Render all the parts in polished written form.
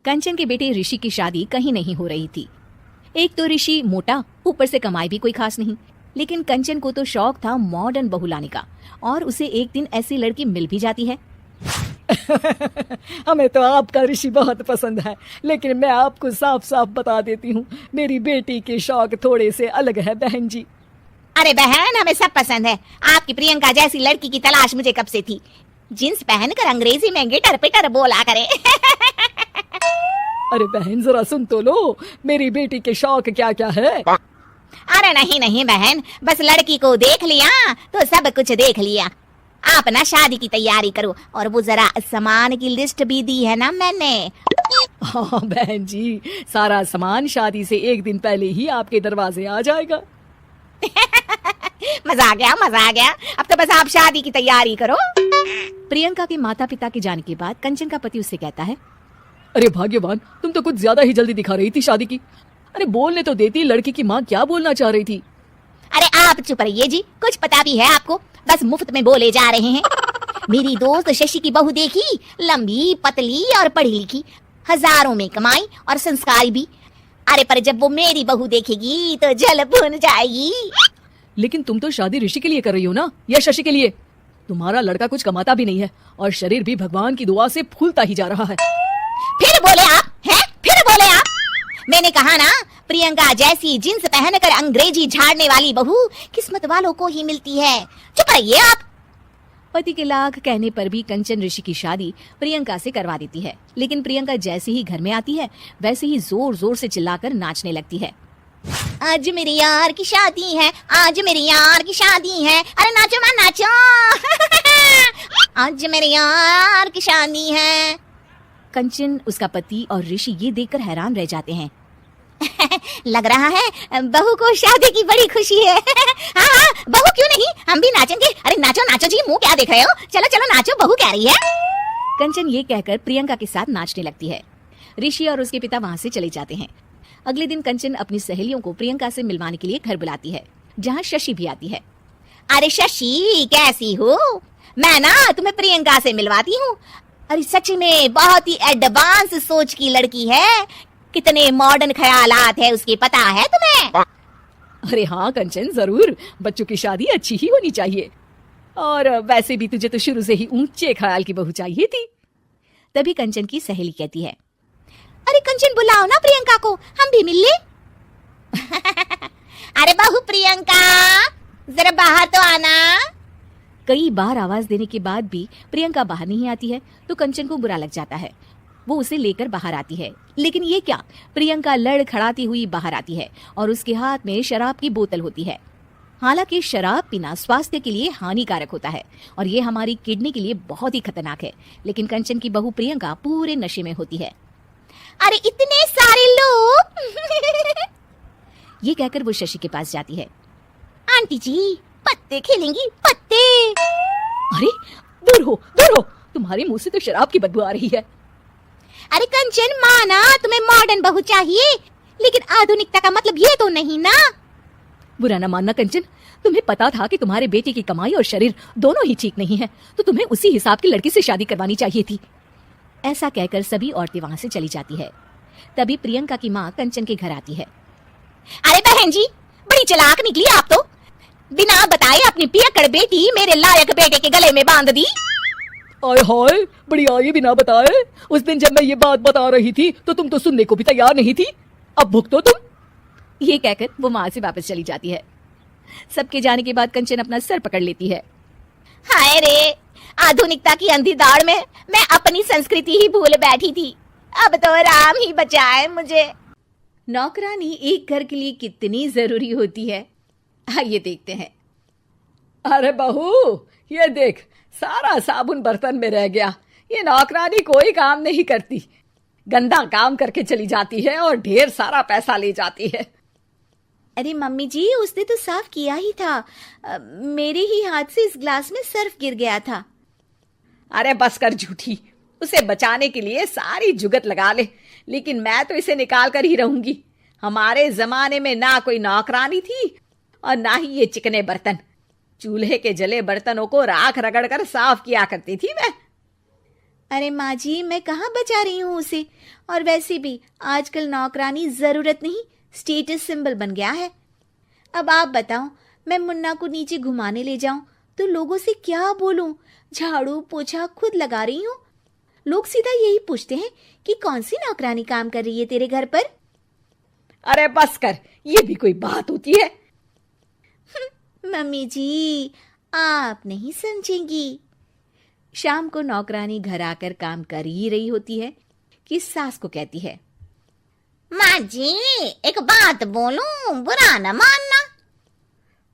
कंचन के बेटे ऋषि की शादी कहीं नहीं हो रही थी। एक तो ऋषि मोटा, ऊपर से कमाई भी कोई खास नहीं। लेकिन कंचन को तो शौक था मॉडर्न बहू लाने का, और उसे एक दिन ऐसी लड़की मिल भी जाती है। हमें तो आपका ऋषि बहुत पसंद है, लेकिन मैं आपको साफ साफ बता देती हूँ, मेरी बेटी के शौक थोड़े से अलग है बहन जी। अरे बहन, हमें सब पसंद है। आपकी प्रियंका जैसी लड़की की तलाश मुझे कब से थी। जींस पहनकर अंग्रेजी में गिटर पिटर बोला करे। अरे बहन जरा सुन तो लो, मेरी बेटी के शौक क्या क्या है। अरे नहीं नहीं बहन, बस लड़की को देख लिया तो सब कुछ देख लिया। आप ना शादी की तैयारी करो, और वो जरा सामान की लिस्ट भी दी है ना मैंने। हाँ बहन जी, सारा सामान शादी से एक दिन पहले ही आपके दरवाजे आ जाएगा। मजा आ गया, मजा आ गया। अब तो बस आप शादी की तैयारी करो। प्रियंका के माता पिता के जाने के बाद कंचन का पति उससे कहता है, अरे भाग्यवान, तुम तो कुछ ज्यादा ही जल्दी दिखा रही थी शादी की। अरे बोलने तो देती, लड़की की माँ क्या बोलना चाह रही थी। अरे आप चुप रहिए जी, कुछ पता भी है आपको, बस मुफ्त में बोले जा रहे हैं। मेरी दोस्त शशि की बहू देखी, लंबी पतली और पढ़ी लिखी, हजारों में कमाई और संस्कारी भी। अरे पर जब वो मेरी बहू देखेगी तो जल भुन जाएगी। लेकिन तुम तो शादी ऋषि के लिए कर रही हो ना, या शशि के लिए? तुम्हारा लड़का कुछ कमाता भी नहीं है, और शरीर भी भगवान की दुआ से फूलता ही जा रहा है। फिर बोले आप हैं? फिर बोले आप? मैंने कहा ना, प्रियंका जैसी जींस पहनकर अंग्रेजी झाड़ने वाली बहू किस्मत वालों को ही मिलती है। चुप रहिए आप। पति के लाख कहने पर भी कंचन ऋषि की शादी प्रियंका से करवा देती है। लेकिन प्रियंका जैसे ही घर में आती है, वैसे ही जोर जोर से चिल्लाकर नाचने लगती है। आज मेरी यार की शादी है, आज मेरी यार की शादी है। अरे नाचो मां नाचो। आज मेरी यार की शादी है। कंचन, उसका पति और ऋषि ये देखकर हैरान रह जाते हैं। लग रहा है बहू को शादी की बड़ी खुशी है। हाँ हाँ, बहू क्यों नहीं, हम भी नाचेंगे। अरे नाचो नाचो जी, मुंह क्या देख रहे हो, चलो चलो नाचो, बहू कह रही है। कंचन ये कहकर प्रियंका के साथ नाचने लगती है। ऋषि और उसके पिता वहाँ से चले जाते हैं। अगले दिन कंचन अपनी सहेलियों को प्रियंका से मिलवाने के लिए घर बुलाती है, जहाँ शशि भी आती है। अरे शशि, कैसी हो? मैं ना तुम्हें प्रियंका से मिलवाती हूँ। अरे सच में बहुत ही एडवांस सोच की लड़की है, कितने मॉडर्न ख्यालात है उसके, पता है तुम्हें? अरे हाँ कंचन, जरूर, बच्चों की शादी अच्छी ही होनी चाहिए, और वैसे भी तुझे तो शुरू से ही ऊंचे ख्याल की बहू चाहिए थी। तभी कंचन की सहेली कहती है, अरे कंचन बुलाओ ना प्रियंका को, हम भी मिल ले। अरे बहू प्रियंका, जरा बाहर तो आना। कई बार आवाज देने के बाद भी प्रियंका बाहर नहीं आती है, तो कंचन को बुरा लग जाता है। वो उसे लेकर बाहर आती है, लेकिन ये क्या, प्रियंका लड़खड़ाती हुई बाहर आती है और उसके हाथ में शराब की बोतल होती है। हालांकि शराब पीना स्वास्थ्य के लिए हानिकारक होता है और ये हमारी किडनी के लिए बहुत ही खतरनाक है, लेकिन कंचन की बहू प्रियंका पूरे नशे में होती है। अरे इतने सारे लोग। ये कहकर वो शशि के पास जाती है। आंटी जी, पत्ते खेलेंगी, पत्ते। अरे दूर हो, दूर हो, तुम्हारे मुंह से तो शराब की बदबू आ रही है। अरे कंचन, माना तुम्हें मॉडर्न बहू चाहिए, लेकिन आधुनिकता का मतलब ये तो नहीं ना। बुरा न मानना कंचन, तुम्हें पता था कि तुम्हारे बेटे की कमाई और शरीर दोनों ही ठीक नहीं है, तो तुम्हें उसी हिसाब की लड़की से शादी करवानी चाहिए थी। ऐसा कहकर सभी औरतें वहां से चली जाती है। तभी प्रियंका की माँ कंचन के घर आती है। अरे बहन जी, बड़ी चालाक निकली आप तो, बिना बताए अपनी पियक्कड़ बेटी मेरे लायक बेटे के गले में बांध दी। आय हाय, बड़ी आई बिना बताए। उस दिन जब मैं ये बात बता रही थी तो तुम तो सुनने को भी तैयार नहीं थी, अब भुगतो तुम। ये कहकर वो वहां से वापस चली जाती है। सबके जाने के बाद कंचन अपना सर पकड़ लेती है। हाय रे, आधुनिकता की अंधी दौड़ में मैं अपनी संस्कृति ही भूल बैठी थी। अब तो राम ही बचाए मुझे। नौकरानी एक घर के लिए कितनी जरूरी होती है, आइए देखते हैं। अरे बहू, ये देख, सारा साबुन बर्तन में रह गया। ये नौकरानी कोई काम नहीं करती, गंदा काम करके चली जाती है और ढेर सारा पैसा ले जाती है। अरे मम्मी जी, उसने तो साफ किया ही था, मेरे ही हाथ से इस ग्लास में सर्फ गिर गया था। अरे बस कर झूठी, उसे बचाने के लिए सारी जुगत लगा ले, लेकिन मैं तो इसे निकाल कर ही रहूंगी। हमारे जमाने में ना कोई नौकरानी थी और ना ही ये चिकने बर्तन। चूल्हे के जले बर्तनों को राख रगड़ कर साफ किया करती थी मैं। अरे माँ जी, मैं कहाँ बचा रही हूँ उसे। और वैसे भी आजकल नौकरानी जरूरत नहीं, स्टेटस सिंबल बन गया है। अब आप बताओ, मैं मुन्ना को नीचे घुमाने ले जाऊं तो लोगों से क्या बोलूं? झाड़ू पोछा खुद लगा रही हूँ। लोग सीधा यही पूछते हैं कि कौन सी नौकरानी काम कर रही है तेरे घर पर। अरे बस कर, ये भी कोई बात होती है? मम्मी जी, आप नहीं समझेंगी। शाम को नौकरानी घर आकर काम कर ही रही होती है कि सास को कहती है, माँ जी, एक बात बोलूं, बुरा न मानना।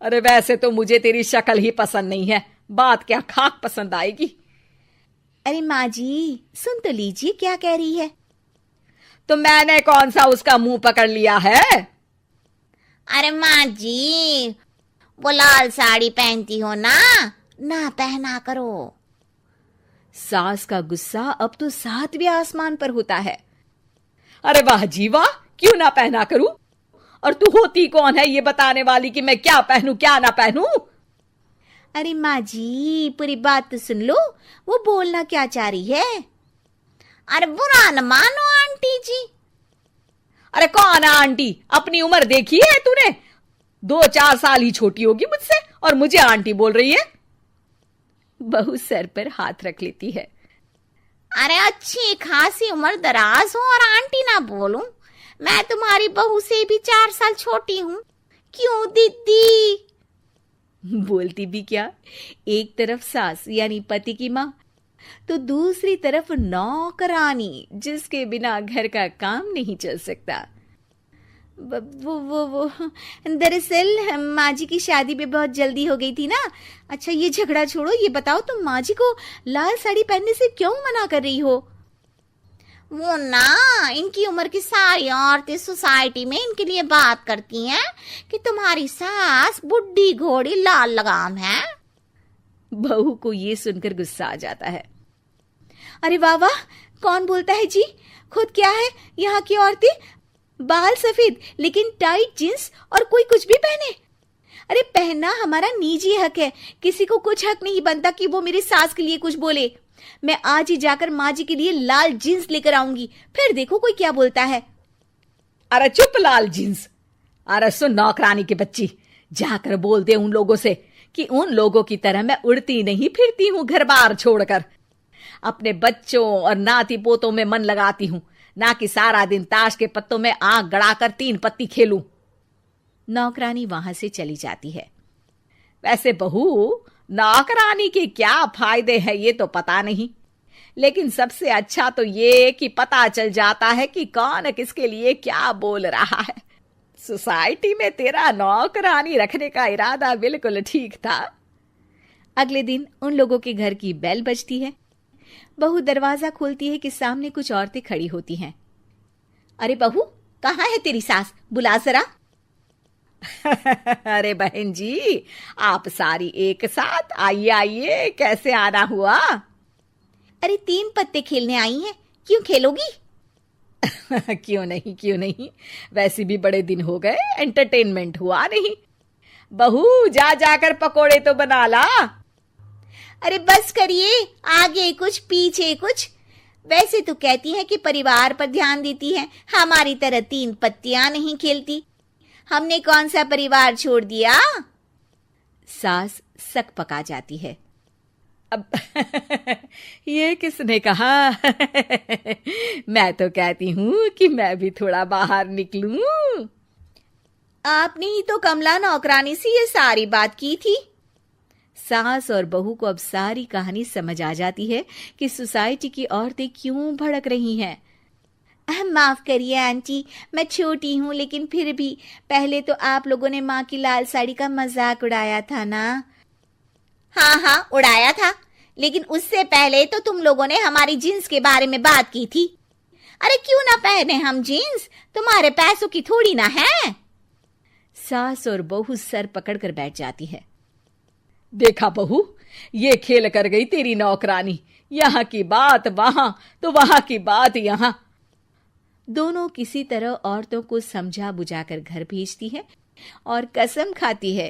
अरे वैसे तो मुझे तेरी शक्ल ही पसंद नहीं है, बात क्या खाक पसंद आएगी। अरे माँ जी, सुन तो लीजिए क्या कह रही है। तो मैंने कौन सा उसका मुंह पकड़ लिया है? अरे माँ जी, वो लाल साड़ी पहनती हो ना पहना करो। सास का गुस्सा अब तो 7वें आसमान पर होता है। अरे वाह जी वाह, क्यों ना पहना करूं? और तू होती कौन है ये बताने वाली कि मैं क्या पहनूं क्या ना पहनूं? अरे माँ जी, पूरी बात तो सुन लो, वो बोलना क्या चाह रही है। अरे बुरा न मानो आंटी जी। अरे कौन है आंटी? अपनी उम्र देखी है तूने? 2-4 साल ही छोटी होगी मुझसे और मुझे आंटी बोल रही है। बहू सर पर हाथ रख लेती है। अरे अच्छी खासी उम्र दराज हो और आंटी ना बोलूं? मैं तुम्हारी बहू से भी 4 साल छोटी हूँ। क्यों दीदी? बोलती भी क्या, एक तरफ सास यानी पति की माँ, तो दूसरी तरफ नौकरानी जिसके बिना घर का काम नहीं चल सकता। वो दरअसल माँ जी की शादी में बहुत जल्दी हो गई थी ना। अच्छा ये झगड़ा छोड़ो, ये बताओ तुम माँ जी को लाल साड़ी पहनने से क्यों मना कर रही हो? वो ना, इनकी उम्र की सारी औरतें सोसाइटी में इनके लिए बात करती हैं कि तुम्हारी सास बुढ़ी घोड़ी लाल लगाम है। बहू को ये सुनकर गुस्सा आ जाता है। अरे वाह वाह, कौन बोलता है जी? खुद क्या है यहाँ की औरतें, बाल सफेद लेकिन टाइट जींस और कोई कुछ भी पहने। अरे पहनना हमारा निजी हक है, किसी को कुछ हक नहीं बनता कि वो मेरी सास के लिए कुछ बोले। मैं आज ही जाकर माँ जी के लिए लाल जींस लेकर आऊंगी, फिर देखो कोई क्या बोलता है। अरे चुप लाल जींस। अरे सुन नौकरानी की बच्ची, जाकर बोल दे उन लोगों से कि उन लोगों की तरह मैं उड़ती नहीं फिरती हूं घर बार छोड़कर। अपने बच्चों और नाती पोतों में मन लगाती हूं, ना कि सारा दिन ताश के पत्तों में आंख गड़ाकर 3 पत्ती खेलूं। नौकरानी वहां से चली जाती है। वैसे बहू, नौकरानी के क्या फायदे हैं ये तो पता नहीं, लेकिन सबसे अच्छा तो ये कि पता चल जाता है कि कौन किसके लिए क्या बोल रहा है। सोसाइटी में तेरा नौकरानी रखने का इरादा बिल्कुल ठीक था। अगले दिन उन लोगों के घर की बेल बजती है। बहू दरवाजा खोलती है कि सामने कुछ औरतें खड़ी होती हैं। अरे बहू, कहाँ है तेरी सास? बुला जरा। अरे बहन जी, आप सारी एक साथ आइए आइए, कैसे आना हुआ? अरे 3 पत्ते खेलने आई हैं, क्यों खेलोगी? क्यों नहीं, वैसे भी बड़े दिन हो गए, एंटरटेनमेंट हुआ नहीं। बहू जा जाकर पकोड़े तो बना ला। अरे बस करिए, आगे कुछ पीछे कुछ। वैसे तो कहती हैं कि परिवार पर ध्यान देती हैं, हमारी तरह 3 पत्तियां नहीं खेलती। हमने कौन सा परिवार छोड़ दिया? सास सक पका जाती है। अब ये किसने कहा? मैं तो कहती हूं कि मैं भी थोड़ा बाहर निकलूं। आपने ही तो कमला नौकरानी से ये सारी बात की थी। सास और बहू को अब सारी कहानी समझ आ जाती है कि सोसाइटी की औरतें क्यों भड़क रही हैं। माफ करिए आंटी, मैं छोटी हूँ, लेकिन फिर भी पहले तो आप लोगों ने माँ की लाल साड़ी का मजाक उड़ाया था ना। हाँ उड़ाया था, लेकिन उससे पहले तो तुम लोगों ने हमारी जीन्स के बारे में बात की थी। अरे क्यों ना पहने हम जीन्स, तुम्हारे पैसों की थोड़ी ना है। सास और बहू सर पकड़कर बैठ जाती है। देखा बहू, ये खेल कर गई तेरी नौकरानी, यहाँ की बात वहां तो वहां की बात यहाँ। दोनों किसी तरह औरतों को समझा बुझाकर घर भेजती है और कसम खाती है